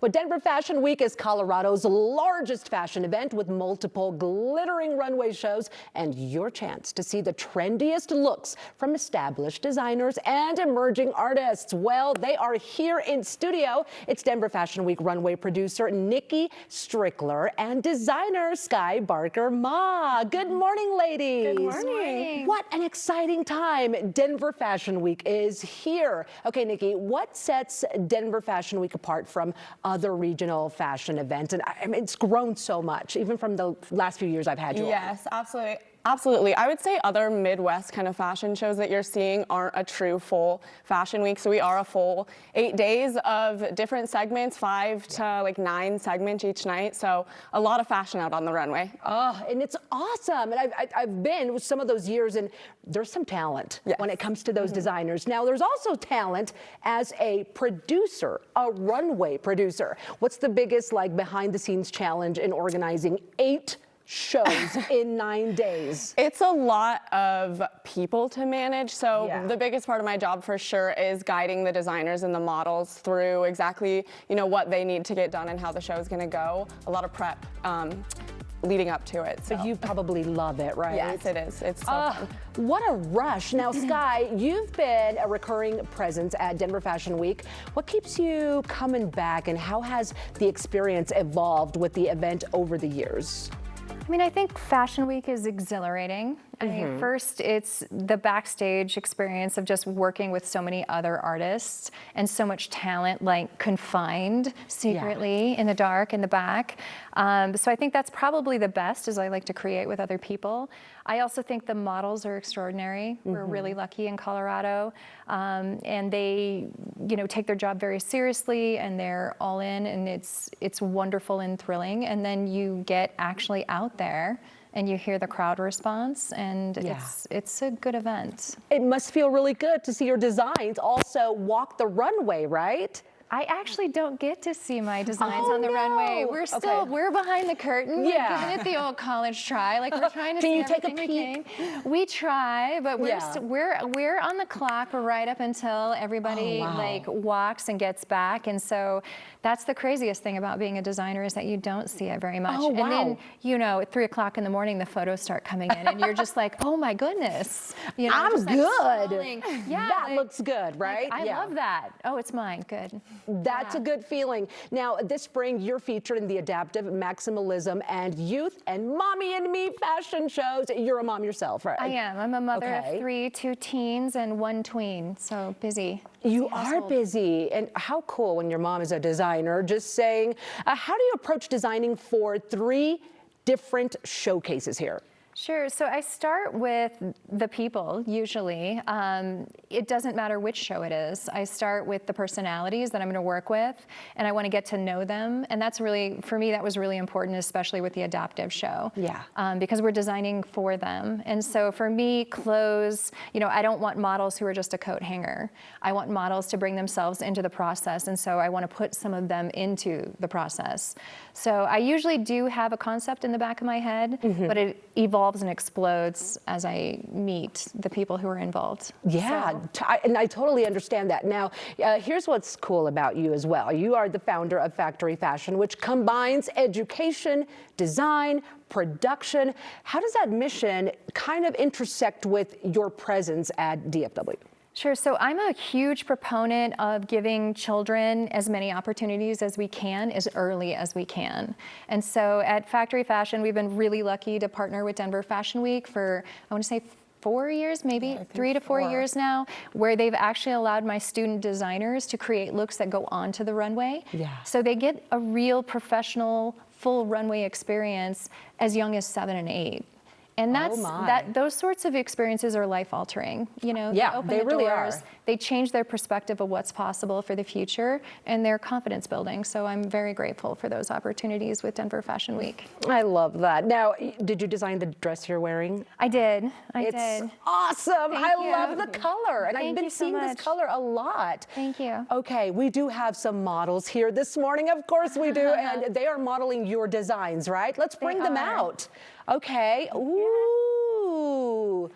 But Denver Fashion Week is Colorado's largest fashion event with multiple glittering runway shows and your chance to see the trendiest looks from established designers and emerging artists. Well, they are here in studio. It's Denver Fashion Week runway producer Nikki Strickler and designer Sky Barker Ma. Good morning, ladies. Good morning. What an exciting time. Denver Fashion Week is here. Okay, Nikki, what sets Denver Fashion Week apart from other regional fashion events? And I mean, it's grown so much, even from the last few years I've had you on. Yes, absolutely. Absolutely. I would say other Midwest kind of fashion shows that you're seeing aren't a true full fashion week. So we are a full 8 days of different segments, 5 to like 9 segments each night. So a lot of fashion out on the runway. Oh, and it's awesome. And I've been with some of those years, and there's some talent when it comes to those designers. Now, there's also talent as a producer, a runway producer. What's the biggest like behind the scenes challenge in organizing 8 shows in 9 days? It's a lot of people to manage. So the biggest part of my job for sure is guiding the designers and the models through exactly, what they need to get done and how the show is going to go. A lot of prep leading up to it. So But you probably love it, right? yes, it is. It's so fun. What a rush. Now, Sky, you've been a recurring presence at Denver Fashion Week. What keeps you coming back, and how has the experience evolved with the event over the years? I mean, I think Fashion Week is exhilarating. I mean, first, it's the backstage experience of just working with so many other artists and so much talent, like confined secretly in the dark in the back. So I think that's probably the best, as I like to create with other people. I also think the models are extraordinary. We're really lucky in Colorado, and they, take their job very seriously, and they're all in, and it's wonderful and thrilling. And then you get actually out there, and you hear the crowd response, and it's a good event. It must feel really good to see your designs also walk the runway, right? I actually don't get to see my designs on the runway. We're behind the curtain. We're giving it the old college try. Like, we're trying to see everything we can. We try, but we're on the clock right up until everybody like walks and gets back. And so that's the craziest thing about being a designer, is that you don't see it very much. And then, at 3 o'clock in the morning, the photos start coming in, and you're just like, oh my goodness. I'm good. That looks good, right? I love that. Oh, it's mine. Good. That's a good feeling. Now, this spring, you're featured in the Adaptive Maximalism and Youth and Mommy and Me fashion shows. You're a mom yourself, right? I am. I'm a mother of 3, 2 teens and 1 tween, so busy. You are busy. And how cool when your mom is a designer. Just saying, how do you approach designing for 3 different showcases here? Sure. So I start with the people, usually. It doesn't matter which show it is. I start with the personalities that I'm going to work with, and I want to get to know them. And that's really, for me, that was really important, especially with the adaptive show. Because we're designing for them. And so for me, clothes, I don't want models who are just a coat hanger. I want models to bring themselves into the process. And so I want to put some of them into the process. So I usually do have a concept in the back of my head, but it evolves and explodes as I meet the people who are involved. And I totally understand that. Now, here's what's cool about you as well. You are the founder of Factory Fashion, which combines education, design, production. How does that mission kind of intersect with your presence at DFW? Sure. So I'm a huge proponent of giving children as many opportunities as we can, as early as we can. And so at Factory Fashion, we've been really lucky to partner with Denver Fashion Week for, I want to say, 4 years, maybe 3 to 4 years now, where they've actually allowed my student designers to create looks that go onto the runway. So they get a real professional, full runway experience as young as 7 and 8. And those sorts of experiences are life-altering. They open they really doors, are. They change their perspective of what's possible for the future, and they're confidence building. So I'm very grateful for those opportunities with Denver Fashion Week. I love that. Now, did you design the dress you're wearing? I did. It's awesome. I love the color, and I've been seeing this color a lot. Thank you. Okay, we do have some models here this morning. Of course we do, and they are modeling your designs, right? Let's bring them out. Okay. Ooh.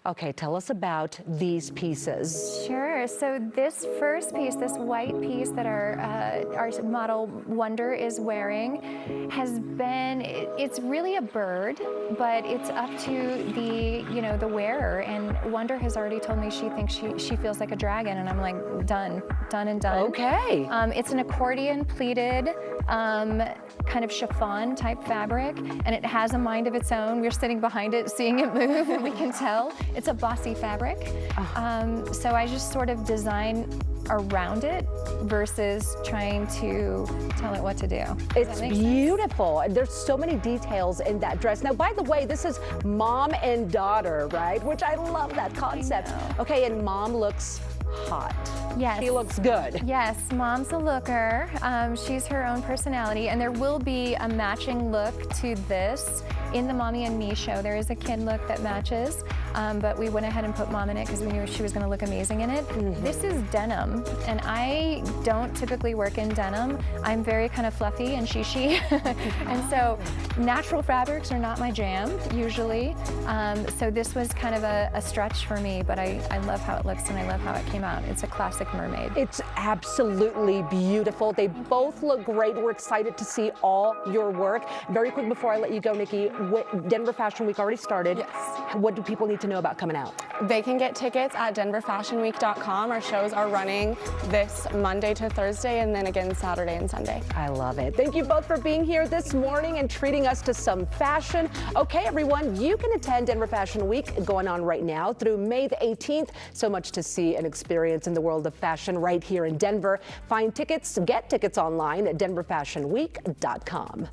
Okay, tell us about these pieces. Sure. So this first piece, this white piece that our model Wonder is wearing, has been, it's really a bird, but it's up to the wearer. And Wonder has already told me she thinks she feels like a dragon, and I'm like, done and done. Okay. It's an accordion pleated kind of chiffon type fabric, and it has a mind of its own. We're sitting behind it, seeing it move, and we can tell it's a bossy fabric. So I just sort of design around it versus trying to tell it what to do. It's beautiful. And there's so many details in that dress. Now, by the way, this is mom and daughter, right? Which I love that concept. Okay, and mom looks hot. Yes. She looks good. Yes, mom's a looker. She's her own personality, and there will be a matching look to this in the Mommy and Me show. There is a kid look that matches, but we went ahead and put mom in it because we knew she was going to look amazing in it. This is denim, and I don't typically work in denim. I'm very kind of fluffy and she and so natural fabrics are not my jam usually. So this was kind of a stretch for me, but I love how it looks and I love how it came out. It's a classic mermaid. It's absolutely beautiful. They both look great. We're excited to see all your work. Very quick before I let you go, Nikki, Denver Fashion Week already started. Yes. What do people need to know about coming out? They can get tickets at denverfashionweek.com. Our shows are running this Monday to Thursday and then again Saturday and Sunday. I love it. Thank you both for being here this morning and treating us to some fashion. Okay, everyone, you can attend Denver Fashion Week going on right now through May the 18th. So much to see and experience in the world of fashion right here in Denver. Find tickets, get tickets online at denverfashionweek.com.